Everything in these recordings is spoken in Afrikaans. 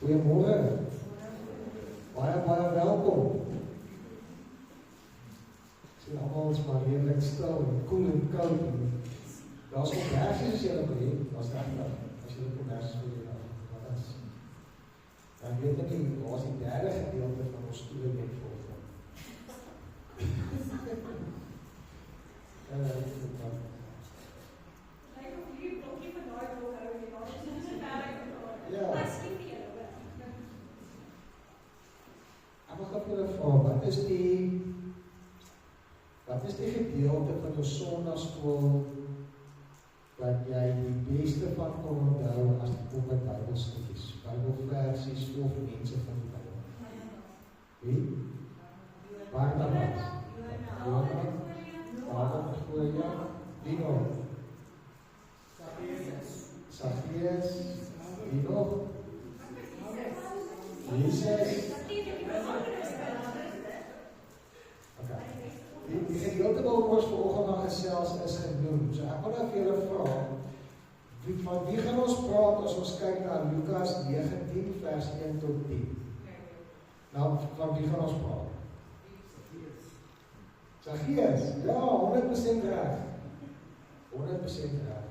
Goeiemôre. Baie welkom. Sien almal is maar redelijk stil en koel en koud. Daar is conversies as jy dat wil hê, dat is regtig. As jy die conversies wil hê, wat is? Ek weet nie, waar is die derde gedeelte van ons stoele net volgend. Lyk of hierdie blokkie van daai wil hou, die daar is nie so werk met haar. Ja. Maar is nie vir julle. Ek wil gou vir julle vra, wat is die gedeelte van jou Sondagskool wat jy die beste van kon onthou as dit kom by Bybelstudies, Bybelversies of mense van die Bybel? Wie? Barnabas. Johannes. David Goeie. Wie nog? Zacchaeus. Wie nog? Jesus. Die gedeelte wat ons vanoggend aan gesels is genoem. So ek wil nou vir julle vra, van wie gaan ons praat as ons kyk na Lukas 19 vers 1 tot 10? Nou, van wie gaan ons praat? Zacchaeus. Ja, 100% reg. 100% reg.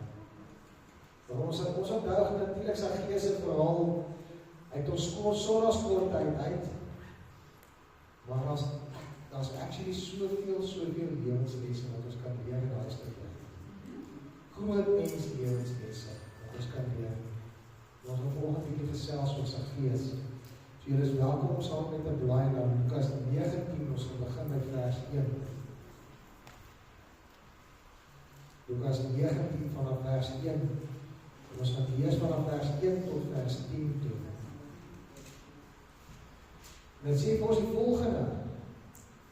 Ons onthou natuurlik Zacchaeus se verhaal uit ons Sondagskooltyd uit. Maar daar's actually soveel lewenslesse wat ons kan leer in daai stukkie. Groot lewenslesse wat ons kan leer. Ons gaan volgende 'n bietjie gesels oor Zacchaeus. So julle is welkom om saam met 'n blaai na Lukas 19, ons gaan begin by vers 1. Lukas 19 vanaf vers 1. En ons gaan lees vanaf vers 1 tot vers 10 toe. En dit sê vir ons die volgende.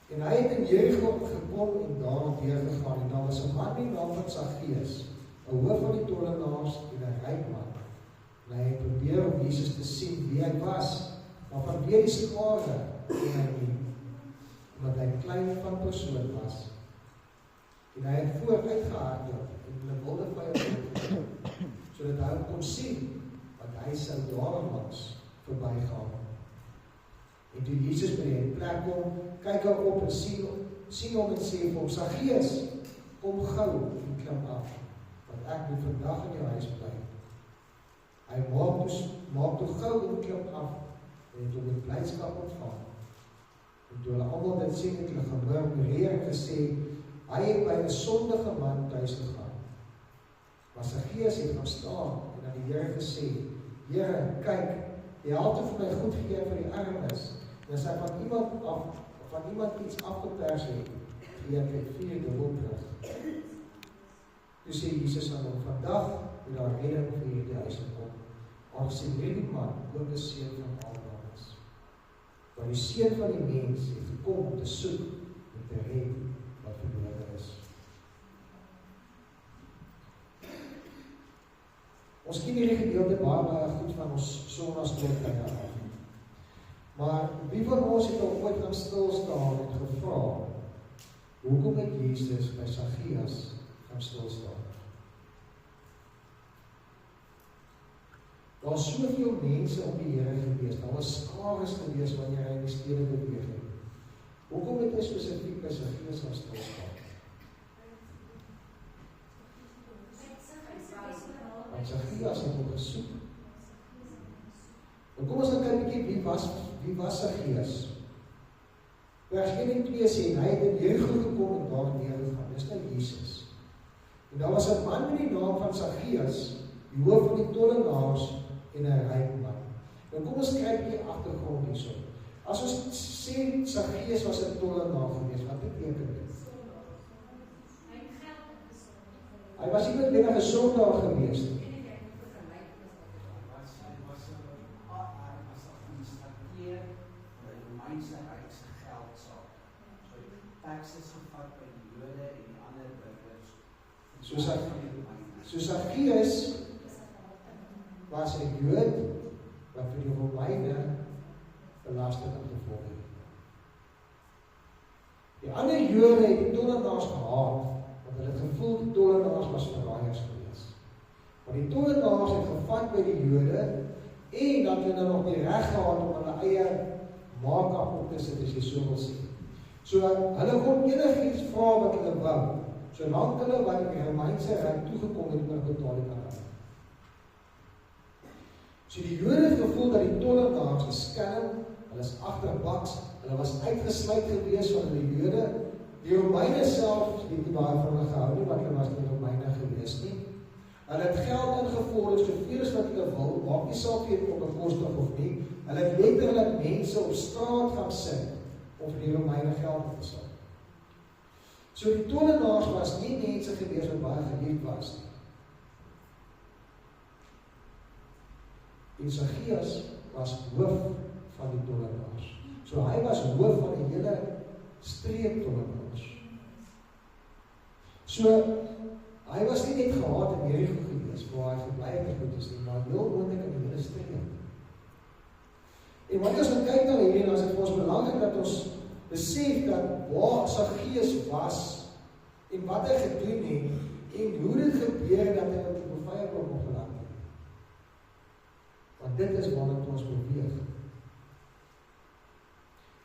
En hy het in Jericho gekom en daar deurgegaan, en daar was 'n man die naam van Zacchaeus, 'n hoof van die tollenaars en 'n ryk man. En hy het probeer om Jesus te sien wie hy was, maar vanweë die skare ken hy nie, omdat hy klein van persoon was. En hy het vooruitgehardloop en in 'n wilde vye sodat hy kon sien wat hy sou daarlangs verbygaan. En toe Jesus by die plek kom, kyk hy op en sien hom en sê vir hom, Zacchaeus, kom gou en klim af, want ek moet vandag in jou huis bly. Hy maak toe gou en klim af, en het hom met blydskap ontvang. En toe hulle almal dit sien, het hulle gemurmureer en gesê, hy het by 'n sondige man tuis gegaan. Maar Zacchaeus het gaan staan en aan die Here gesê, Here, kyk, die helfte van my goed gee vir die armes. En as hy van iemand iets afgepers het, gee ek dit 4 dubbel terug. Toe sê Jesus aan hom, vandag het daar redding vir hierdie huis gekom, aangezien hierdie man ook 'n seun van Abraham is. Want die Seun van die mens het gekom om te soek en te red wat verlore is. Ons ken hierdie gedeelte baie goed van ons Sondagskooltyd af. Maar wie van ons het al ooit gaan stilstaan en gevra, hoekom het Jesus by Zacchaeus gaan stilstaan? Daar was soveel mense om die Here gewees, daar was skares gewees wanneer hy in die stede beweeg het. Hoekom het hy spesifiek by Zacchaeus gaan stilstaan? Want Zacchaeus het hom gesoek. En kom ons dan kyk 'n bietjie, wie was Zacchaeus? Vers 1 en 2 sê, hy het in Jericho gekom en daar neergegaan. Dis nou Jesus. En daar was 'n man met die naam van Zacchaeus, die hoof van die tollenaars en 'n ryk man. Nou kom ons kyk die agtergrond hierso. As ons sê Zacchaeus was 'n tollenaar geweest, wat beteken dit? Hy was nie net 'n sondaar geweest. So Zacchaeus was 'n Jood wat vir die Romeine belasting ingevolg het. Die ander Jode het die tollenaars gehaat, want hulle het gevoel die tollenaars was verraaiers geweest. Maar die tollenaars het gevat by die Jode En dat hulle nog die reg gehad om hulle eie maak-up op te sit, as jy so wil sê. So, hulle kon enigiets vra wat hulle wou, solank hulle wat die Romeinse Ryk toegekom het oor betaal het aan hulle. So die Jode het gevoel dat die tollenaars is skelm, hulle is agterbaks, hulle was uitgesluit gewees van die Jode. Die Romeine self het nie baie van hulle gehou nie, want hulle was nie Romeine gewees nie. Hulle het geld ingevorder, soveel as wat hulle wil, maak nie saak of jy dit bekostig of nie. Hulle het letterlik mense op straat gaan sit om vir die Romeine geld te betaal. So die tollenaars was nie mense gewees wat baie geliefd was nie. En Zacchaeus was hoof van die tollenaars. So hy was hoof van die hele streek tollenaars. So hy was nie net gehaat in Jericho gewees, waar hy gebly het goed is nie, maar heel moontlik in die hele streek. En wanneer ons kyk na hierdie, dan is dit vir ons belangrik dat ons besef dat waar Zacchaeus was en wat hy gedoen het en hoe dit gebeur dat hy op die beveiliging opgeland het. Want dit is waarna ons beweeg.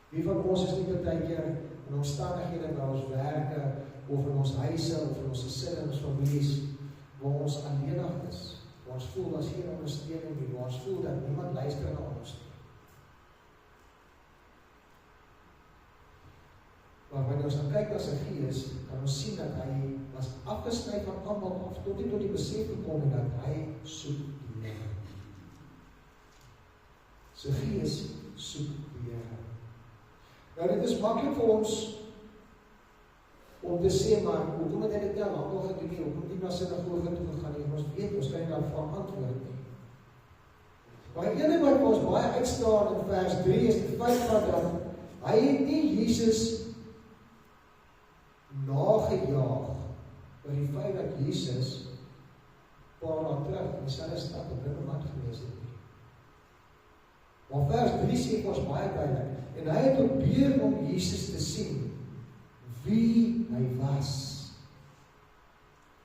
Wie van ons is nie partykeer in omstandighede by ons werke of in ons huise of in ons gesinne, ons families waar ons alleenig is, waar ons voel as geen ondersteuning nie, waar ons voel dat niemand luister na ons nie. Maar wanneer ons dan kyk na Zacchaeus, kan ons sien dat hy was afgesny van almal af, tot die besef gekom het dat hy soek die Here. Zacchaeus soek die Here. Nou dit is maklik vir ons om te sê, maar hoekom het hy dit nou al gedoen nie, hoekom het hy na sinagoge toe gegaan nie, ons weet, ons kan nie daarvan antwoord nie. Maar die ene wat ons baie uitstaan in vers 3 is die feit dat hy het nie Jesus nagejaag oor die feit dat Jesus paar jaar terug in dieselfde stad op Bruggeman gewees het. Maar vers 3 sê ons baie duidelik, en hy het probeer om Jesus te sien wie hy was.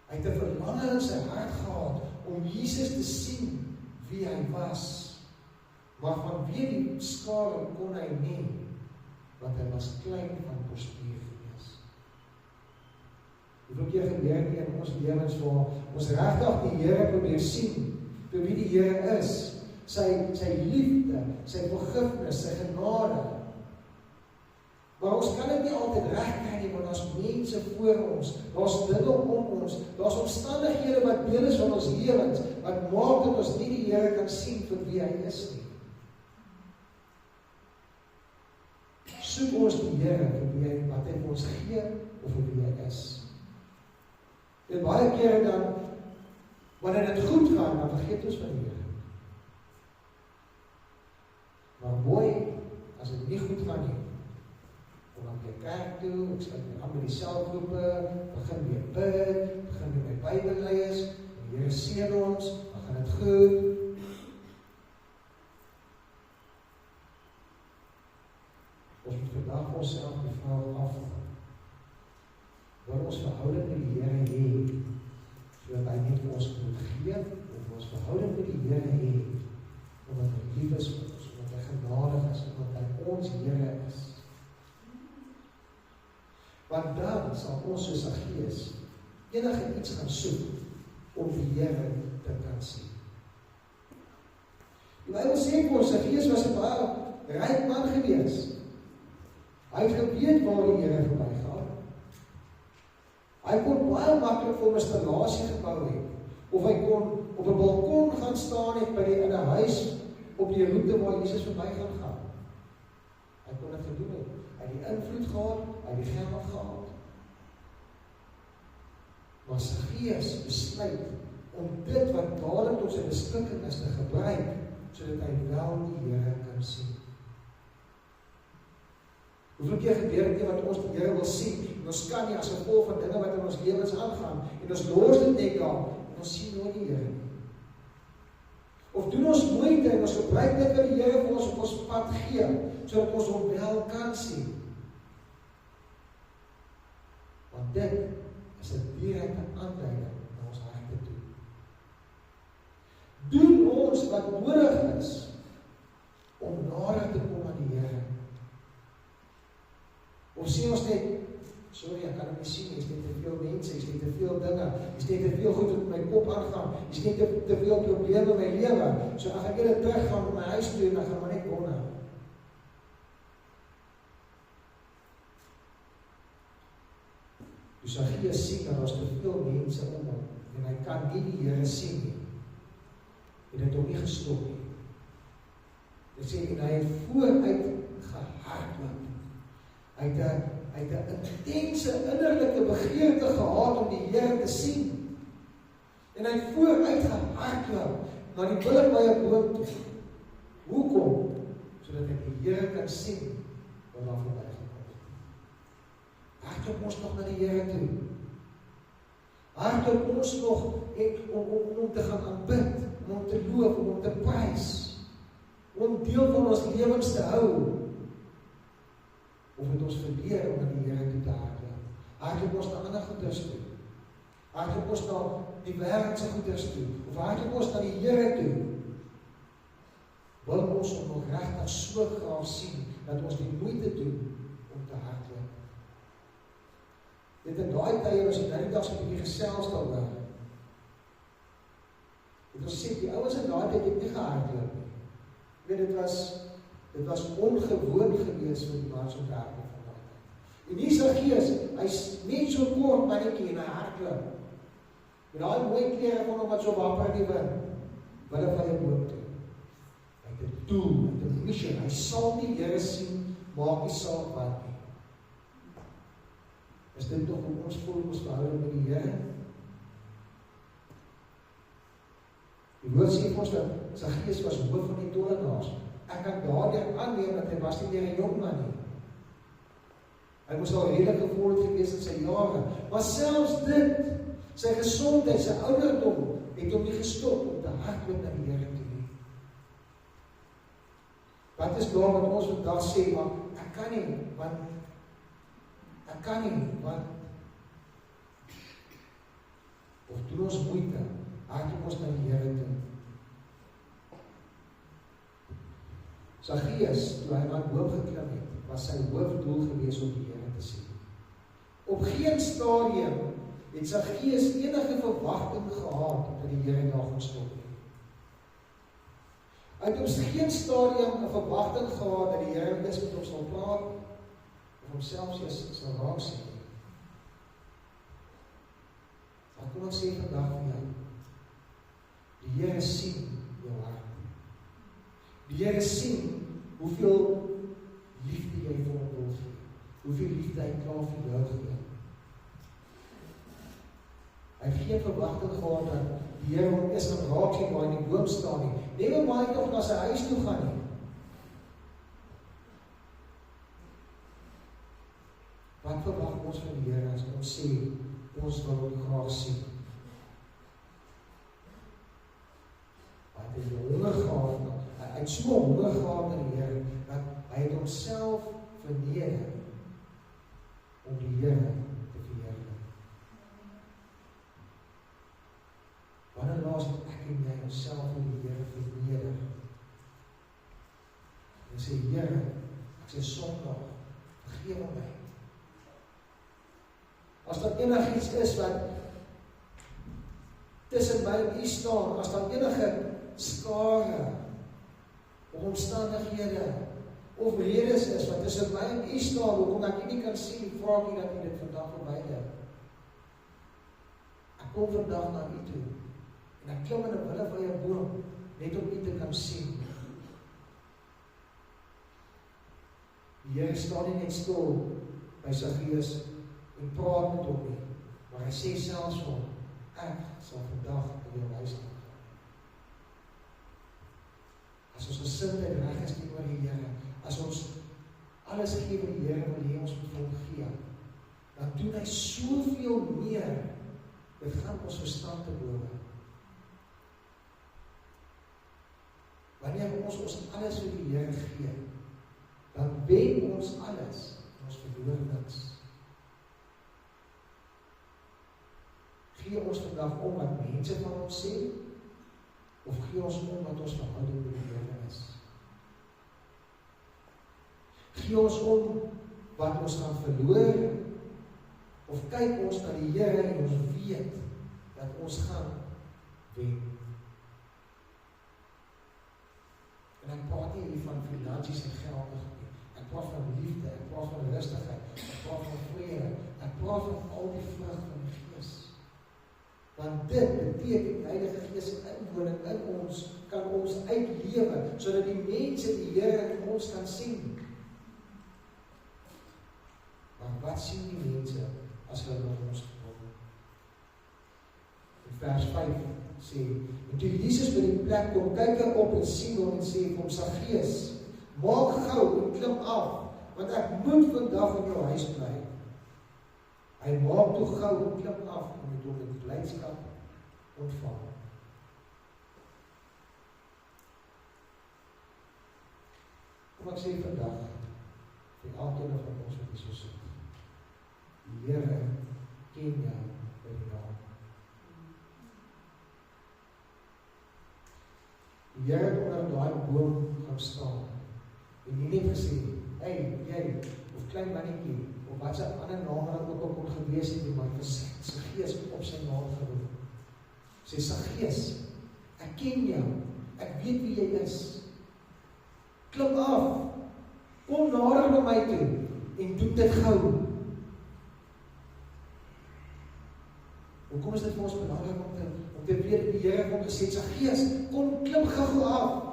Hy het 'n verlange in sy hart gehad om Jesus te sien wie hy was. Maar vanweë die skare kon hy nie, want hy was klein van postuur gewees. Hoeveel keer gebeur nie in ons lewens waar ons regtig die Here probeer sien vir wie die Here is, sy liefde, sy vergifnis, sy genade. Maar ons kan dit nie altyd regkry nie, want daar's mense voor ons, daar's dinge om ons, daar's omstandighede wat deel is van ons lewens, wat maak dat ons nie die Here kan sien vir wie hy is nie. Soek ons die Here vir wie hy, wat hy vir ons gee, of vir wie hy is. En baie kere dan, wanneer dit goed gaan, dan vergeet ons van die Here. Maar mooi, as dit nie goed gaan nie, kom dan by kerk toe, ek sluit my aan by die selgroepe, begin weer bid, begin weer my Bybel lees, die Here seën ons, dan gaan dit goed. Ons moet vandag onsself die vraag afvra. Wil ons verhouding met die Here hê, sodat hy net vir ons moet gee, of ons verhouding met die Here hê, omdat hy lief is vir ons, omdat hy genadig is, omdat hy ons Here is. Want dan sal ons soos Zacchaeus enige iets gaan soek om die Here te kan sien. Die Bybel sê vir ons, Zacchaeus was 'n baie ryk man gewees. Hy het geweet waar die Here verbygaan. Hy kon baie maklik vir 'n installasie gebou het, of hy kon op 'n balkon gaan staan het by in 'n huis op die roete waar Jesus verbygaan gaan. Hy kon dit gedoen het. Hy het die invloed gehad, hy het die geld gehad. Maar Zacchaeus besluit om dit wat dadelik tot sy beskikking is te gebruik, sodat hy wel die Here kan sien. Hoeveel keer gebeur dit nie wat ons die Here wil sien, en ons kan nie as gevolg van dinge wat in ons lewens aangaan, en ons los dit net daar, en ons sien nooit die Here nie. Of doen ons moeite en ons gebruik dit wat die Here vir ons op ons pad gee, sodat ons hom wel kan sien. Want dit is 'n direkte aanduiding na ons harte toe. Doen ons wat nodig is om nader te kom aan die Here? Of sê ons net, sorry, ek kan het nie sien, is net te veel mense, is net te veel dinge, is net te veel goed wat my kop aangaan, is net te veel probleme in my lewe, so ek gaan eerder teruggaan op my huis toe en ek gaan maar net wonder. Dus Zacchaeus sien dat daar te veel mense om hom, en hy kan nie die Here sien nie, en het hom nie gestop nie. Dit sê, en hy het vooruit gehardloop. Hy het 'n intense innerlike begeerte gehad om die Here te sien. En hy het vooruit gehardloop na die billikbye boom toe. Hoekom? Sodat hy die Here kan sien wat daar verbygekom het. Hardloop ons nog na die Here toe. Hardloop ons nog om te gaan aanbid, om te loof, om te prys, om deel van ons lewens te hou. Of het ons verleer om na die Here toe te hardloop. Hardloop ons na ander goeders toe. Hardloop ons na die wêreldse goeders toe. Of hardloop ons na die Here toe. Wil ons om nog regtig so graag sien, dat ons die moeite doen om te hardloop. Dit in daai tye was dit nou die dag so 'n bietjie gesels daaroor. Dit was sê, die ouens in daai tyd het nie gehardloop nie. Weet, dit was ongewoon gewees vir die mans om te hardloop van daai tyd. En hier Zacchaeus, hy's net so kort mannetjie en hy hardloop. Met daai mooi klere van hom wat so wapper in die wind, wille van die boom toe. Hy het 'n doel, hy het 'n missie, hy sal die Here sien, maak nie saak wat nie. Is dit toch hoe ons voel ons verhouding met die Here? Die woord sê vir ons dat Zacchaeus was hoof van die tollenaars. Ek kan daardeur aanneem dat hy was nie meer 'n jong man nie. Hy moes al redelik gevorderd gewees in sy jare. Maar selfs dit, sy gesondheid, sy ouderdom, het hom nie gestop om te hardloop na die Here toe nie. Wat is daar wat ons vandag sê, maar ek kan nie, want of doen ons moeite, hardloop ons na die Here toe. Zacchaeus, toe hy aan die boom geklim het, was sy hoofdoel gewees om die Here te sien. Op geen stadium het Zacchaeus enige verwagting gehad dat die Here daar gaan stop nie. Hy het op geen stadium 'n verwagting gehad dat die Here eers met hom sal praat of homself eers sal raak sien. Maar kom ek sê vandag vir jou, die Here sien jou hart. Die Here sien hoeveel liefde jy vir hom wil gee, hoeveel liefde hy klaar vir jou gee. Hy het geen verwagting gehad dat die Here hom eers gaan raak sien waar hy in die boom staan nie. Neem maar hy nog na sy huis toe gaan nie. Wat verwag ons van die Here as ons sê, ons wil hom graag sien? Hy het 'n honger gehad, hy het so honger gehad in die Here, dat hy het homself verneder om die Here te verheerlik. Wanneer laas het ek en jy onsself vir die Here verneder? En sê, Here, ek sê Sondag, vergewe my. As daar enigiets is wat tussen my en U staan, as daar enige skare of omstandighede of redes is wat tussen my en U staan, hoekom ek nie kan sien, vra ek dat U dit vandag verwyder. Ek kom vandag na U toe en ek klim in 'n willevye boom net om U te kan sien. Die Here staan nie net stil by Zacchaeus en praat met hom nie, maar hy sê selfs vir hom, ek sal vandag in jou huis gaan. As ons gesindheid reg is teenoor die Here, as ons alles gee vir die Here wil hê ons moet vir hom gee, dan doen hy soveel meer, dit gaan ons verstand te bowe. Wanneer ons alles vir die Here gee, dan wen ons alles, en ons verloor niks. Gee ons vandag om wat mense van ons sê, Of gee ons om wat ons verhouding met die Here is? Gee ons om wat ons gaan verloor? Of kyk ons na die Here en ons weet dat ons gaan wen? En ek praat nie hier van finansies en geld nie. Ek praat van liefde, ek praat van rustigheid, ek praat van vrede, ek praat van al die vrug van die Gees. Want dit beteken die Heilige Gees inwoning in ons, kan ons uitlewe, sodat die mense die Here in ons kan sien. Maar wat sien die mense as hulle na ons kom? In vers 5 sê, en toe Jesus by die plek kom, kyk hy op en sien hom en sê vir hom, Saggeus, maak gou en klim af, want ek moet vandag in jou huis bly. Hy maak toe gou en klim af en het hom met blydskap ontvang. Kom ek sê vandag, vir elkeen van ons wat is so sit, die Here ken jou by die naam. Die Here het onder daai boom gaan staan en nie net gesê, hey, jy, of klein mannetjie, of wat sy ander naam wat ook kon gewees het, maar vir sy Gees op sy naam geroep. Sê, Saggeus, ek ken jou, ek weet wie jy is. Klim af, kom nader na my toe, en doen dit gou. Hoekom is dit vir ons belangrik om te weet die Here het gesê, Saggeus, kom klim gou af.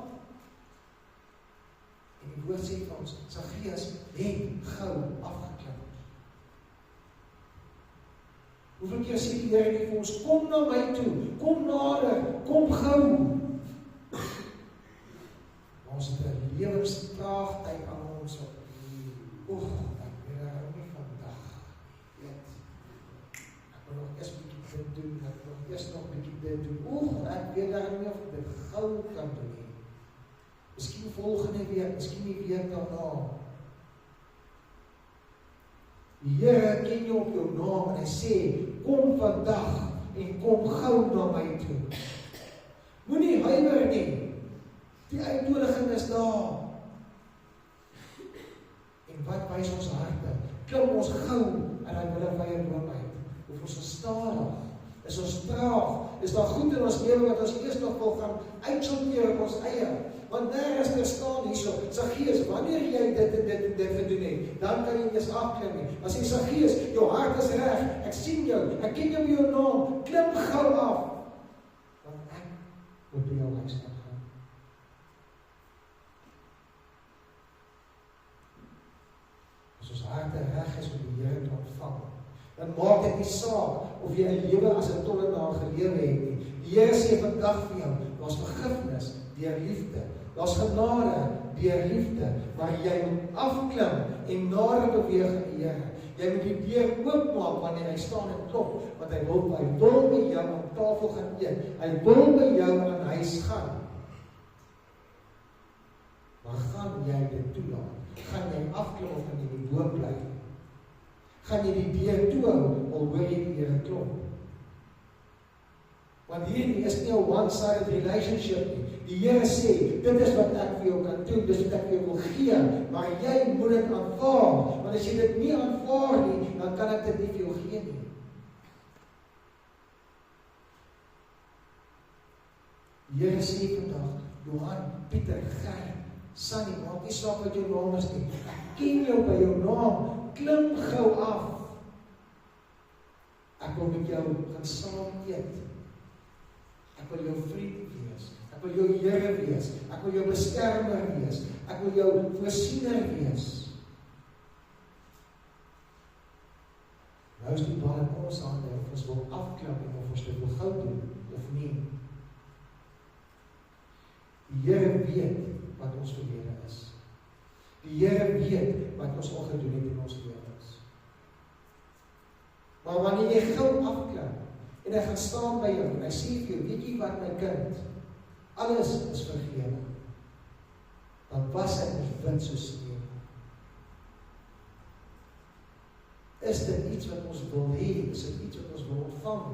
En die woord sê vir ons, Saggeus het gou afgeklim. Hoeveel keer sê die Here vir ons, kom na my toe, kom nader, kom gou. Maar ons het 'n lewenstraagtyd aan ons op. Ek weet daar nie vandag. Ek wil nog eers bietjie dit doen, ek wil eers nog bietjie dit doen. Ek weet daar nie of dit gou kan doen nie. Miskien volgende week, miskien die week daarna. Die Here ken jou op jou naam en hy sê, kom vandag en kom gou na my toe. Moenie huiwer nie. Die uitnodiging is daar. En wat wys ons harte? Klim ons gou en hy wil 'n wye boom uit. Of ons is stadig, is ons traag, is daar goed in ons lewe wat ons eers nog wil gaan uitsorteer op ons eie. Want daar is staan hierso, Saggeus, wanneer jy dit gedoen het, dan kan jy eers afklim nie. Maar sê Saggeus, jou hart is reg, ek sien jou, ek ken jou by jou naam, klim gou af. Want ek moet by jou huis gaan. As ons harte reg is om die Here te ontvang, dan maak dit nie saak of jy 'n lewe as 'n tollenaar gelewe het nie. Die Here sê vandag vir jou, daar's vergifnis deur liefde. Daar's genade deur liefde, maar jy moet afklim en nader beweeg aan die Here. Jy moet die deur oopmaak wanneer hy staan en klop, want hy wil by jou aan tafel gaan eet. Hy wil by jou aan huis gaan. Maar gaan jy dit toelaat? Gaan jy afklim of gaan jy die boom bly? Gaan jy die deur toehou, al hoor jy die Here klop? Want hierdie is nie 'n one-sided relationship nie. Die Here sê, dit is wat ek vir jou kan doen, dis wat ek vir jou wil gee, maar jy moet dit aanvaar, want as jy dit nie aanvaar nie, dan kan ek dit nie vir jou gee nie. Die Here sê vandag, Johan, Pieter, Gert, Sunny, maak nie saak wat jou naam is nie, ek ken jou by jou naam, klim gou af. Ek wil met jou gaan saam eet. Ek wil jou vriend wees. Ek wil jou Here wees. Ek wil jou beskermer wees. Ek wil jou voorsiener wees. Nou is die bal in ons hande of ons wil afklap en of ons dit wil gou doen of nie. Die Here weet wat ons verlede is. Die Here weet wat ons al gedoen het in ons lewens. Maar wanneer jy gou afklap en hy gaan staan by jou en hy sê vir jou, weet jy wat my kind, alles is vergewe. Dan was hy ons wit so sneeuw. Is dit iets wat ons wil hê? Is dit iets wat ons wil ontvang?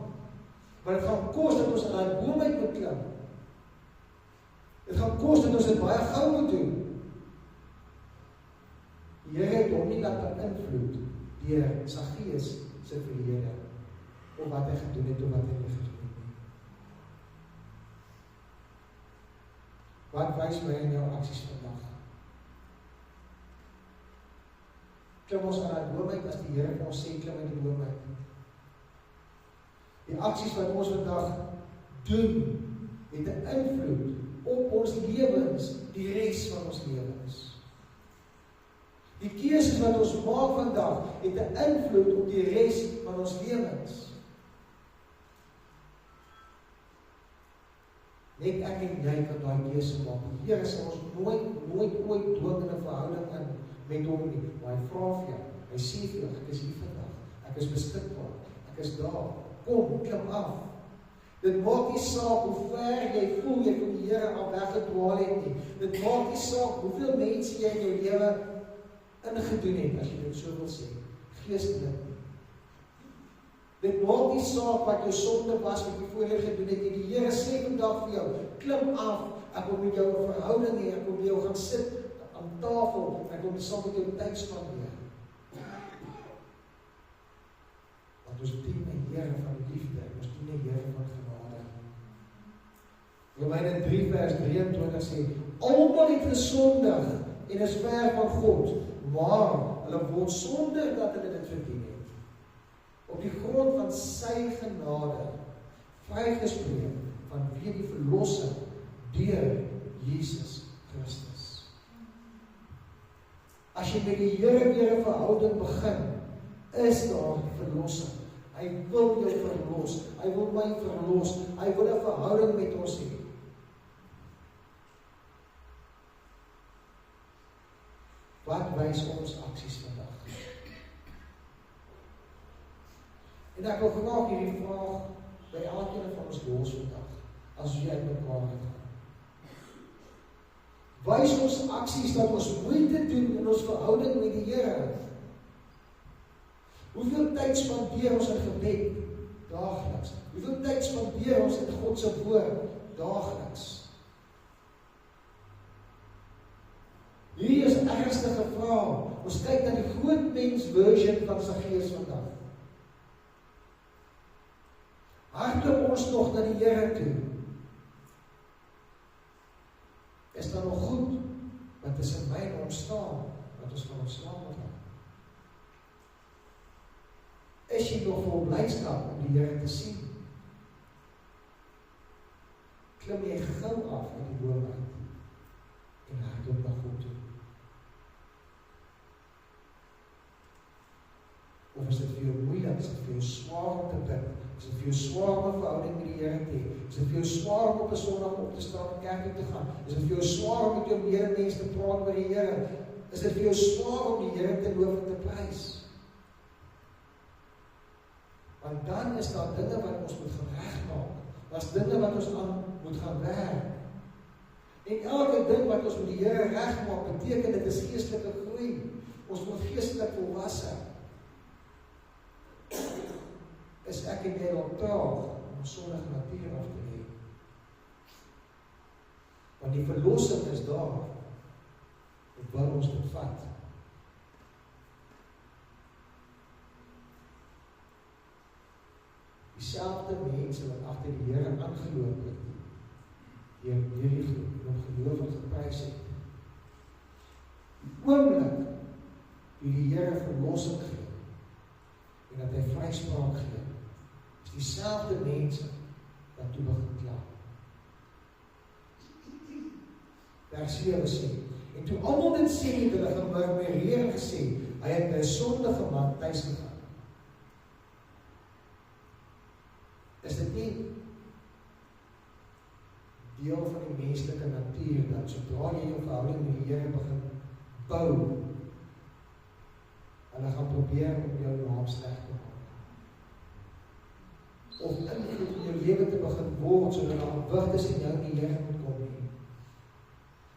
Maar het gaan kos dat ons aan die boom uit moet klim. Dit gaan kos dat ons dit baie gou moet doen. Die Here het hom nie laat beïnvloed deur Saggeus se verlede, of wat hy gedoen het of wat hy nie gedoen het nie. Wat wys my in jou aksies vandag? Klim ons aan die boom uit as die Here vir ons sê, klim uit die boom uit. Die aksies wat ons vandag doen, het 'n invloed op ons lewens, die res van ons lewens. Die keuses wat ons maak vandag, het 'n invloed op die res van ons lewens. Net ek en jy kan daai keuse maak. Die Here sal ons nooit dwing in 'n verhouding in met hom nie. Maar hy vra vir jou, hy sê vir jou, ek is hier vandag, ek is beskikbaar, ek is daar, kom, klim af. Dit maak nie saak hoe ver jy voel jy van die Here af weggedwaal het nie. Dit maak nie saak hoeveel mense jy in jou lewe ingedoen het, as jy dit so wil sê, geestelik. Dit maak nie saak wat jou sonde was, wat jy voorheen gedoen het nie. Die Here sê vandag vir jou, klim af, ek wil met jou 'n verhouding hê, ek wil met jou gaan sit aan tafel, ek wil saam met jou tyd spandeer. Want ons dien 'n Here van liefde, ons dien 'n Here van genade. Romeine 3 vers 23 sê, almal het gesondig en is ver van God, maar hulle word sonder dat hulle dit verdien het, op die grond van sy genade, vrygespreek vanweë die verlossing deur Jesus Christus. As jy met die Here weer 'n verhouding begin, is daar verlossing. Hy wil jou verlos, hy wil my verlos, hy wil 'n verhouding met ons hê. Wat wys ons aksies vandag? En ek wil graag hierdie vraag by elkeen van ons los vandag, as jy uitmekaar gaan. Wys ons aksies dat ons moeite doen in ons verhouding met die Here? Hoeveel tyd spandeer ons in gebed? Daagliks. Hoeveel tyd spandeer ons in God se woord? Daagliks. Hier is 'n ernstige vraag. Ons kyk na die groot mens version van Saggeus vandag. Hardloop ons nog na die Here toe? Is daar nog goed wat tussen my en hom staan, wat ons van ontslae moet raak? Is jy nog vol blydskap om die Here te sien? Klim jy gou af met die boom uit en hardloop na God toe? Of is dit vir jou moeilik, is dit vir jou swaar om te bid, is dit vir jou swaar om 'n verhouding met die Here te hê, is dit vir jou swaar om op 'n Sondag op te staan en kerk toe te gaan, is dit vir jou swaar om met jou medemens te praat oor die Here, is dit vir jou swaar om die Here te loof en te prys? Want dan is daar dinge wat ons moet gaan regmaak, daar's dinge wat ons aan moet gaan werk. En elke ding wat ons met die Here regmaak, beteken dit is geestelike groei. Ons word geestelik volwasse. Is ek en jy al traag om 'n sondige natuur af te lê? Want die verlossing is daar. Dit wil ons dit vat. Dieselfde mense wat agter die Here aangeloop het, hierdie geloof en geprys het. Die oomblik die Here verlossing gee en dat hy vryspraak gee, is dieselfde mense wat toe begin kla. Vers 7 sê, en toe almal dit sê, het hulle gemurmureer en gesê, hy het by 'n sondige man tuis gegaan. Is dit nie deel van die menslike natuur dat sodra jy jou verhouding met die Here begin bou, hulle gaan probeer om jou naam sleg te maak. Of invloed in jou lewe te begin word, sodat daar 'n wig tussen jou en die Here moet kom nie.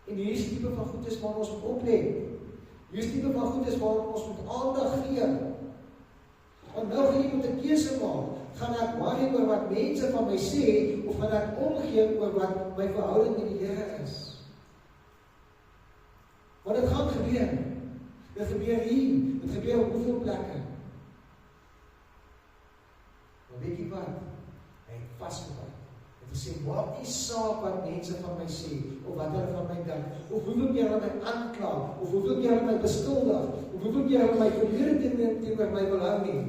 En hier is die tipe van goed is waar ons moet oplet. Hier is die tipe van goed is waar ons moet aandag gee. Want nou gaan jy moet 'n keuse maak. Gaan ek worry oor wat mense van my sê, of gaan ek omgee oor wat my verhouding met die Here is? Want dit gaan gebeur. Dit gebeur hier, dit gebeur op hoeveel plekke. Maar weet jy wat? Hy het vasgebyt. Hy het gesê, maak nie saak wat mense van my sê, of wat hulle van my dink, of hoeveel keer hulle my aankla, of hoeveel keer hulle my beskuldig, of hoeveel keer hulle my verlede teenoor my wil hou nie.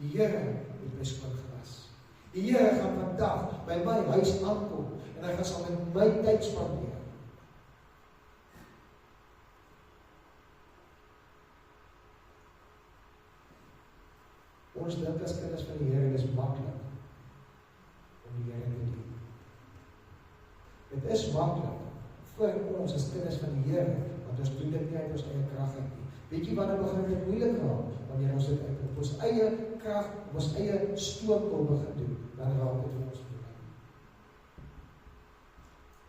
Die Here het my skoon gewas. Die Here gaan vandag by my huis aankom, en hy gaan saam met my tyd spandeer. Ons dink as kinders van die Here, dis maklik om die Here te dien. Dit is maklik vir ons as kinders van die Here, want ons doen dit nie uit ons eie krag uit nie. Weet jy wanneer begin dit moeilik raak? Wanneer ons dit uit ons eie krag, ons eie stoom wil begin doen, dan raak dit vir ons moeilik.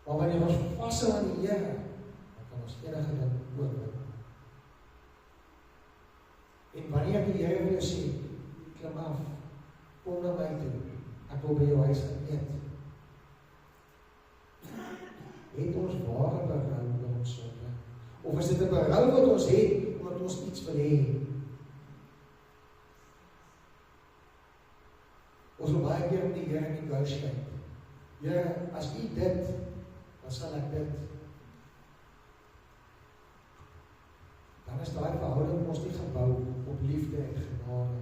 Maar wanneer ons vashou aan die Here, dan kan ons enige ding oorwin. En wanneer die Here vir jou sê, klim af, kom na my toe, ek wil by jou huis gaan eet. Het ons ware berou oor ons sonde? Of is dit 'n berou wat ons het, omdat ons iets wil hê? Ons wil baie keer met die Here negotiate. Here, as U dit, dan sal ek dit. Dan is daai verhouding ons nie gebou op liefde en genade.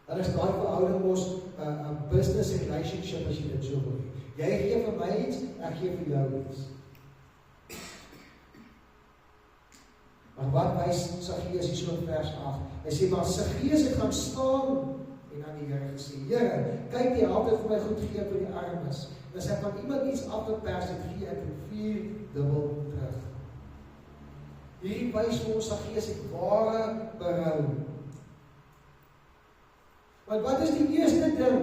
Dan is daai verhouding ons 'n business relationship as jy dit so wil. Jy gee vir my iets, ek gee vir jou iets. Maar wat wys Saggeus hier so in vers 8? Hy sê, maar Saggeus het gaan staan en aan die Here gesê, Here, kyk jy altyd vir my goed gee vir die armes. En as ek van iemand iets afgepers het, gee ek 4 dubbel terug. Hierdie wys vir ons Saggeus het ware berou. Want wat is die eerste ding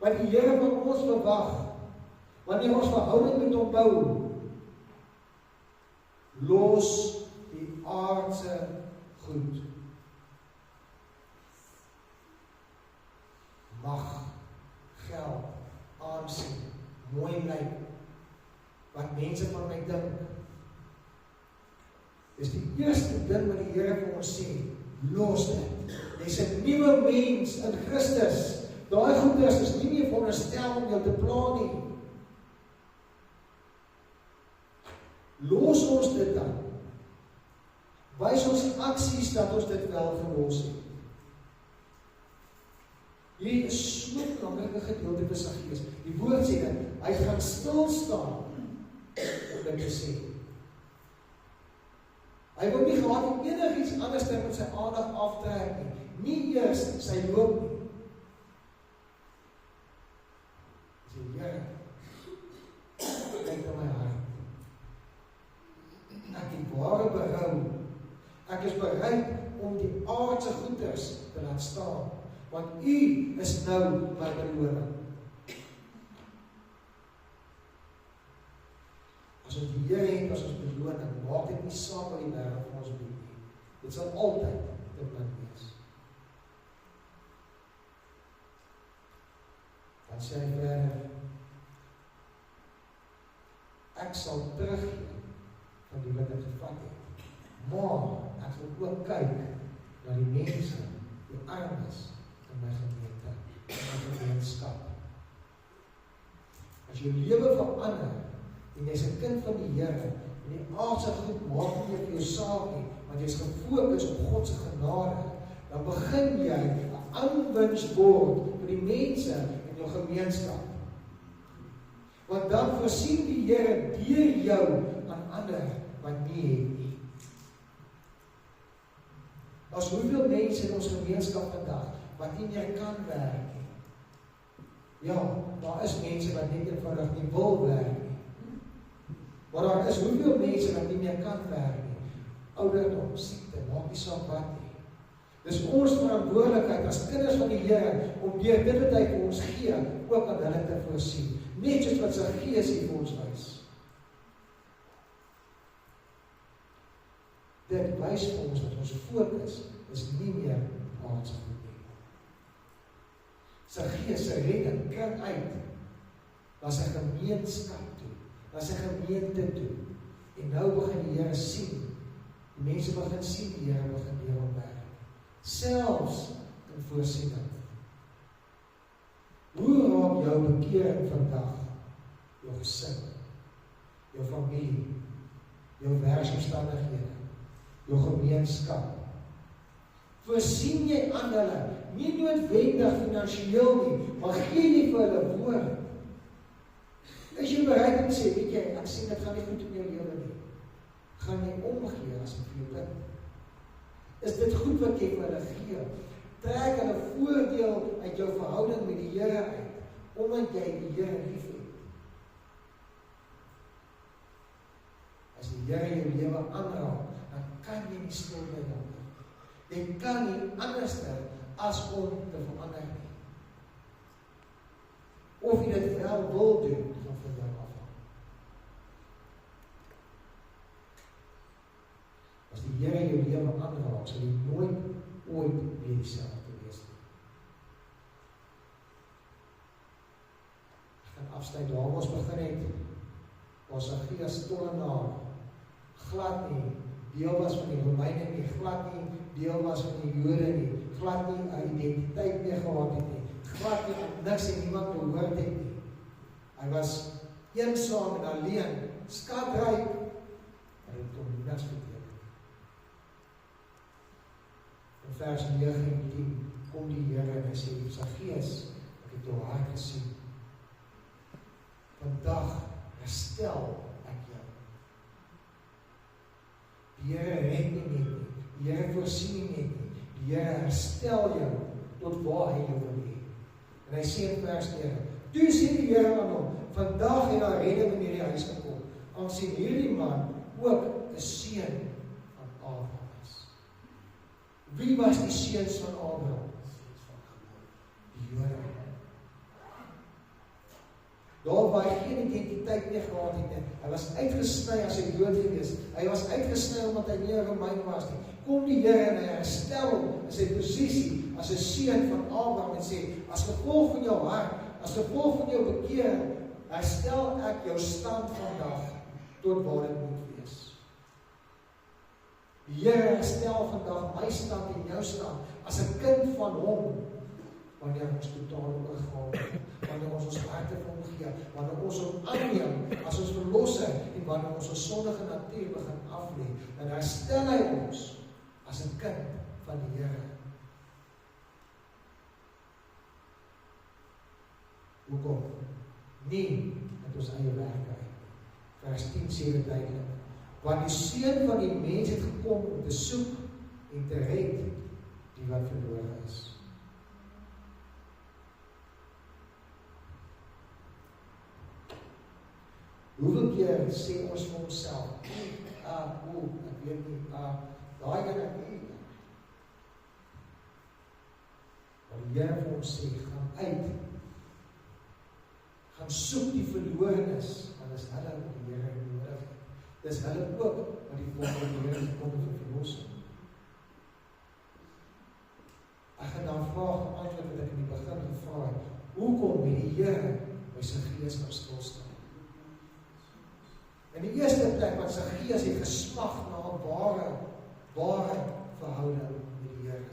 wat die Here van ons verwag wanneer ons verhouding met hom bou? Los die aardse goed. Mag, geld, aansien, mooi lyk, wat mense van my dink. Dis die eerste ding wat die Here vir ons sê, los dit. Jy's 'n nuwe mens in Christus. Daai goeders is nie meer veronderstel om jou te pla nie. Los ons dit dan. Wys ons aksies dat ons dit wel gelos het. Hier is so 'n belangrike gedeelte vir Saggeus. Die woord sê dat hy gaan stil staan om dit te sê. Hy wil nie gehad het enigiets anders met sy aandag aftrek nie. Nie eers sy loop nie. Hy sê, Here, kyk na my hart. Ek het ware berou. Ek is bereid om die aardse goeders te laat staan, want U is nou my beloning. As ons die Here het as ons beloning, maak dit nie saak wat die wêreld vir ons doen nie. Dit sal altyd te min wees. Dan sê hy verder, ek sal teruggee van die wat ek gevat het. Maar ek sal ook kyk na die mense, die armes in my gemeente, in my gemeenskap. As jou lewe verander en jy's 'n kind van die Here, en die aardse goed maak nie vir jou saak nie, want jy's gefokus op God se genade, dan begin jy 'n aanwinst word vir die mense in jou gemeenskap. Want dan voorsien die Here deur jou aan ander wat nie het nie. Daar's hoeveel mense in ons gemeenskap vandag wat nie meer kan werk nie. Ja, daar is mense wat net eenvoudig nie wil werk nie. Maar daar is hoeveel mense wat nie meer kan werk nie. Ouderdom, siekte, maak nie saak wat nie. Dis ons verantwoordelikheid as kinders van die Here om deur dit wat hy vir ons gee, ook aan hulle te voorsien. Net soos wat sy Gees hier vir ons wys. Dit wys vir ons dat ons fokus is nie meer aardse goed nie. Sy Gees, sy redding, kring uit, na sy gemeenskap toe, na sy gemeente toe, en nou begin die Here sien, die mense begin sien, die Here begin deur hom werk, selfs in voorsiening. Hoe raak jou bekering vandag, jou gesin, jou familie, jou werksomstandighede, jou gemeenskap? Voorsien jy aan hulle, nie noodwendig finansiëel nie, maar gee jy vir hulle woord? Is jy bereid om te sê, weet jy, ek sien dit gaan nie goed in jou lewe nie. Gaan jy omgee as ek vir jou bid? Is dit goed wat jy vir hulle gee? Trek hulle voordeel uit jou verhouding met die Here uit, omdat jy die Here liefhet. As die Here jou lewe aanraak, dan kan jy nie stil bly nie. Jy kan nie anders as om te verander nie. Of jy dit wel wil doen, gaan van jou afhang. As die Here jou lewe aanraak, sal jy nooit ooit weer dieselfde wees nie. Ek gaan afsluit waar ons begin het, waar Saggeus tollenaar glad nie deel was van die Romeine nie, glad nie deel was van die Jode nie, glad nie 'n identiteit meer gehad het nie, glad nie aan niks en niemand behoort het nie. Hy was eensaam en alleen, skatryk, maar het hom niks beteken. In vers 9 en 10 kom die Here en hy sê, Saggeus, ek het jou hart gesien. Vandag herstel ek jou. Die Here red nie net nie, die Here voorsien nie net nie, die Here herstel jou tot waar hy jou wil hê. En hy sê in vers 9, toe sê die Here aan hom, vandag het daar redding in hierdie huis gekom, aangesien hierdie man ook 'n seun van Abraham is. Wie was die seuns van Abraham? Die Jode. Daar waar hy geen identiteit meer gehad het nie. Hy was uitgesny as 'n Jood gewees. Hy was uitgesny omdat hy nie 'n Romein was nie. Kom die Here en hy herstel hom in sy posisie as 'n seun van Abraham en sê, as gevolg van jou hart, as gevolg van jou bekering, herstel ek jou stand vandag tot waar dit moet wees. Die Here herstel vandag my stand en jou stand as 'n kind van hom, wanneer ons totaal oorgawe, wanneer ons harte vir hom gee, wanneer ons hom aanneem as ons verlosser en wanneer ons ons sondige natuur begin aflê, dan herstel hy ons as 'n kind van die Here. Hoekom? Nie met ons eie werke. Vers 10 sê dit duidelik. Want die Seun van die mens het gekom om te soek en te red die wat verlore is. Hoeveel keer sê ons vir onsself, ek weet nie, daai kan ek nie. Maar die Here vir ons sê, gaan uit, gaan soek die verlorenes, want dis hulle wat die Here nodig het. Dis hulle ook wat die volk van die Here gekom het vir verlossing. Ek gaan dan vraag geantwoord wat ek in die begin gevra het, hoekom het die Here by sy Gees kan stilstaan? In die eerste plek, want sy Gees het gesmag na 'n ware verhouding met die Here.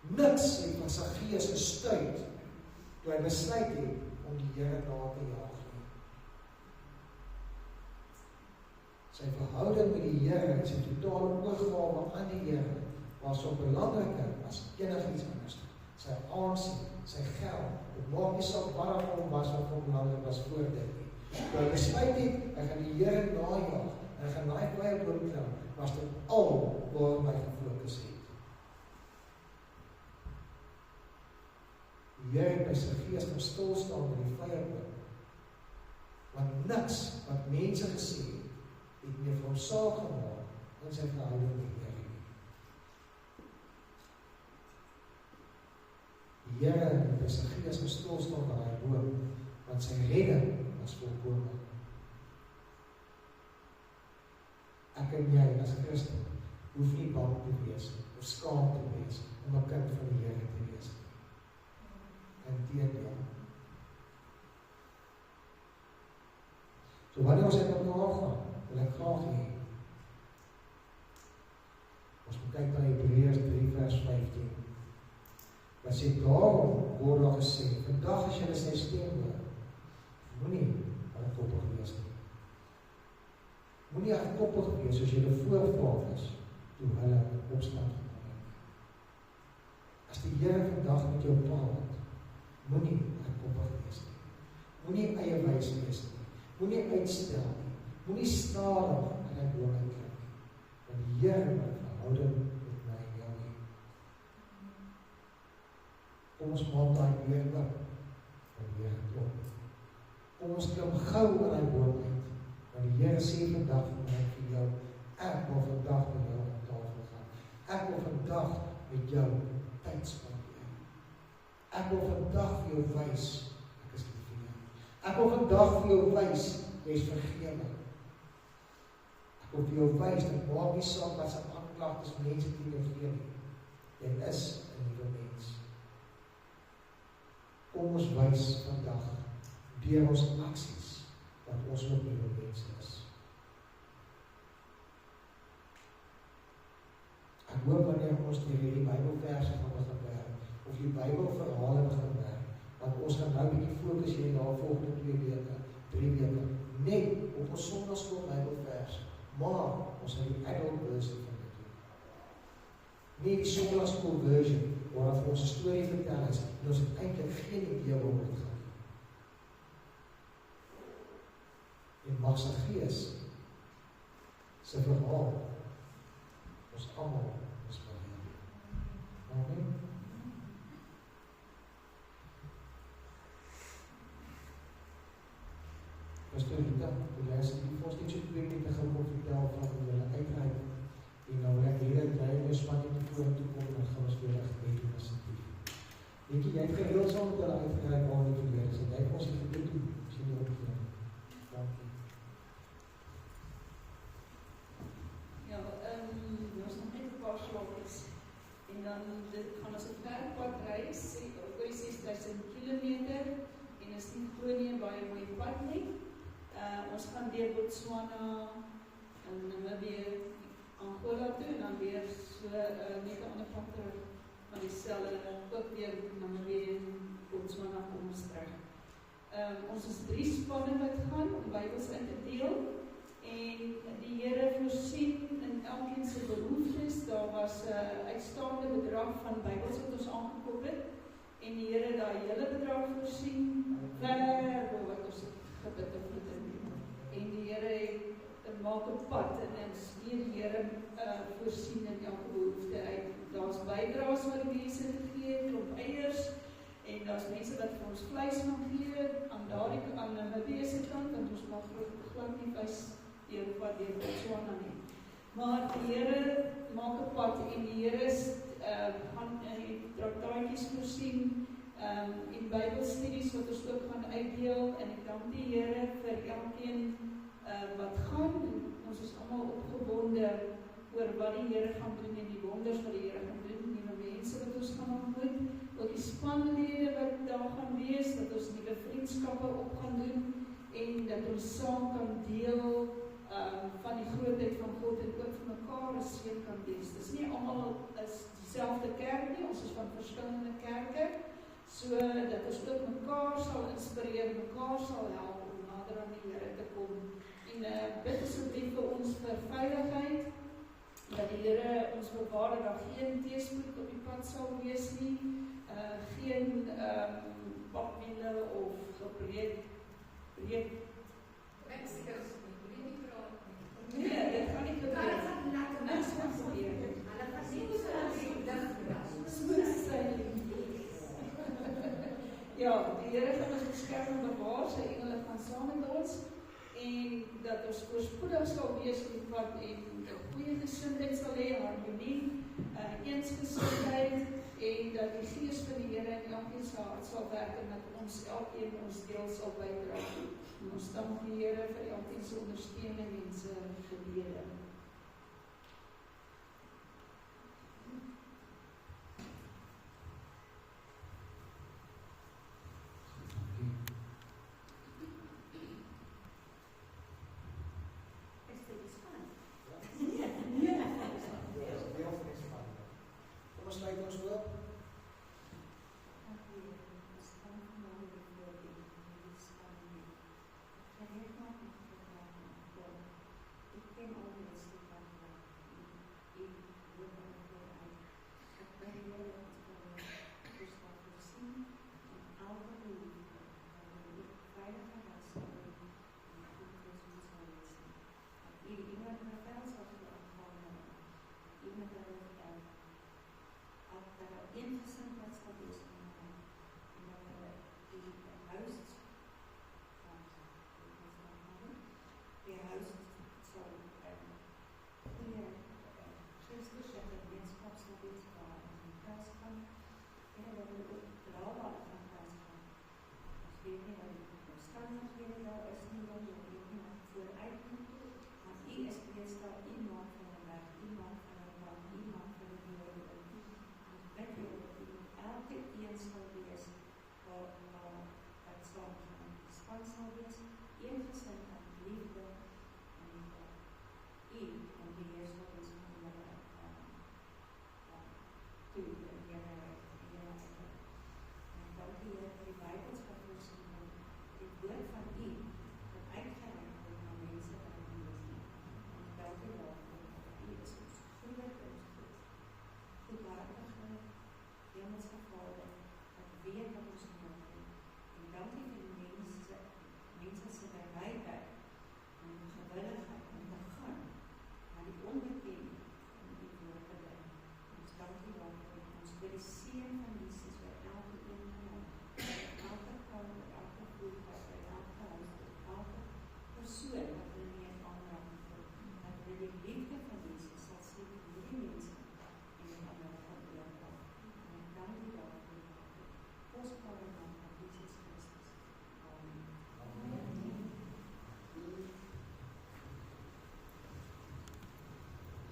Niks het van sy Gees gestuit toe hy besluit het om die Here na te jaag nie. Sy verhouding met die Here, sy totale oorgawe aan die Here, was so belangriker as enigiets anders. Sy aansien, sy geld, dit maak nie saak wat daar hom was wat hom belangrik was voor dit nie. Toe hy besluit het, hy gaan die Here najaag, en hy gaan daai vrye boom klim, was dit al waar hy gefokus het. Die Here het by sy Gees kan stilstaan by die vrye boom, want niks wat mense gesê het meer vir hom saak gemaak in sy verhouding met die Here. Die Here het by sy Gees kan stilstaan by die boom, want sy redding was volkome. Ek en jy as Christen hoef nie bang te wees of skaam te wees om 'n kind van die Here te wees. Inteendeel. So wanneer ons uit mekaar gaan, wil ek graag hê, ons moet kyk na Hebreërs 3 vers 15, wat sê, daarom word daar gesê, vandag as julle sy stem hoor, moenie hardkoppig wees nie. Moenie hardkoppig wees soos julle voorvaders toe hulle opstand gekom het. As die Here vandag met jou praat, moenie hardkoppig wees nie. Moenie eie wys wees nie. Moenie uitstel nie. Moenie stadig in die boomheid kyk nie. Want die Here wil 'n verhouding met my en jou hê. Kom ons maak daai deur oop en die Here klop. Kom ons klim gou in die boomheid. Want die Here sê vandag vir my en vir jou, ek wil vandag met jou aan tafel gaan. Ek wil vandag met jou tyd spandeer. Ek wil vandag vir jou wys, ek is lief vir jou. Ek wil vandag vir jou wys, jy is vergewe. Ek wil vir jou wys, dat maak nie saak wat sy aanklagtes mense teen jou gee nie. Jy is 'n nuwe mens. Kom ons wys vandag, deur ons aksies, dat ons ook nuwe mense is. Ek hoop wanneer ons deur hierdie Bybelverse gaan begin werk, of die Bybelverhale begin werk, want ons gaan nou 'n bietjie fokus hier na volgende 2 weke, 3 weke, net op ons Sondagskool Bybelverse, maar ons gaan die adult versie van dit doen. Nie die Sondagskool version, waar ons 'n storie vertel is, en ons het eintlik geen idee waaroor dit gaan. En mag sy Gees sy verhaal ons almal inspireer. Amen. Pastor Rita, die asseblief ons net so 2 minute gou kom vertel van julle uitreik. En nou wil ek hier dat jy nou span net vorentoe kom en gaan ons weer gebed doen asseblief. Weet jy het gereeld saam met hulle uitgereik waar nie verlede is. Jy het ons die gebed doen, as jy nie opgeen. Dankie. Ja, ons nog net 'n paar slaapies. En dan gaan ons 'n ver pad ry, oor 6000 km, en is nie groot nie, baie mooi pad nie. Ons gaan deur Botswana, en Namibië, Angola toe, en dan weer so net 'n ander pad terug, maar dieselfde, ook weer Namibië en Botswana kom ons terug. Ons is 3 spanne wat gaan om Bybels in te deel, en die Here voorsien in elkeen se behoeftes. Daar was 'n uitstaande bedrag van Bybels wat ons aangekoop het, en die Here daai hele bedrag voorsien, ver bo wat ons gebid het. En die Here het maak 'n pad, en die Here voorsien in elke behoefte uit. Daar's bydraes wat die mense gegee het, klomp eiers, en daar's mense wat vir ons vleis gaan gee, aan Namibië se kant, want ons mag glad nie vleis deur Botswana nie. Maar die Here maak 'n pad, en die Here gaan traktaatjies voorsien, en Bybelstudies wat ons ook gaan uitdeel, en ek dank die Here vir elkeen wat gaan. Ons is almal opgebonde oor wat die Here gaan doen en die wonders wat die Here gaan doen, nuwe mense wat ons gaan ontmoet, ook die spanlede wat daar gaan wees, dat ons nuwe vriendskappe op gaan doen, en dat ons saam kan deel van die grootheid van God, en ook vir mekaar 'n seën kan wees. Dis nie almal is dieselfde kerk nie, ons is van verskillende kerke, so dat ons ook mekaar sal inspireer, mekaar sal help om nader aan die Here te kom. En bid asseblief vir ons vir veiligheid, dat die Here ons bewaar, dat daar geen teëspoed op die pad sal wees nie, geen bakwiele of gebreek. Nee, dit gaan nie gebeur. Niks gaan gebeur. Ja, die Here gaan ons beskerm en bewaar, sy engele gaan saam met ons, en dat ons voorspoedig sal wees op die pad, en 'n goeie gesindheid sal hê, harmonie, eensgesindheid, en dat die Gees van die Here in elkeen se hart sal werk, en dat ons elkeen ons deel sal bydra. En ons dank die Here vir elkeen se ondersteuning en se gebede. Kom sluit ons oop.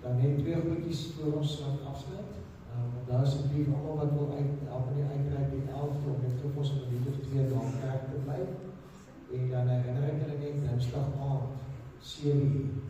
Dan net twee goedjies voor ons afsluit. Daar is asseblief almal wat wil help in die uitreik die 11de om net vir ons 'n minuut of 2 na kerk te bly. En dan herinner ek hulle net Dinsdag aand 7:00